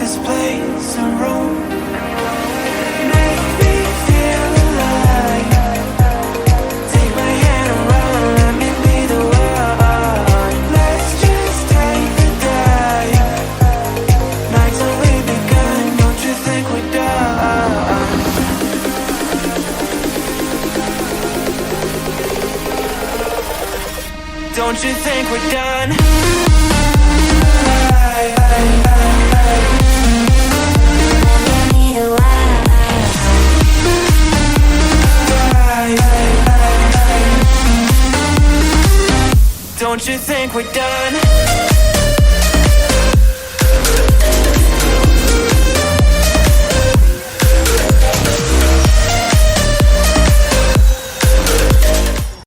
this place a room. Make me feel alive. Take my hand and run, let me be the one. Let's just take the dive. Night's only begun, don't you think we're done? Don't you think we're done? Don't you think we're done?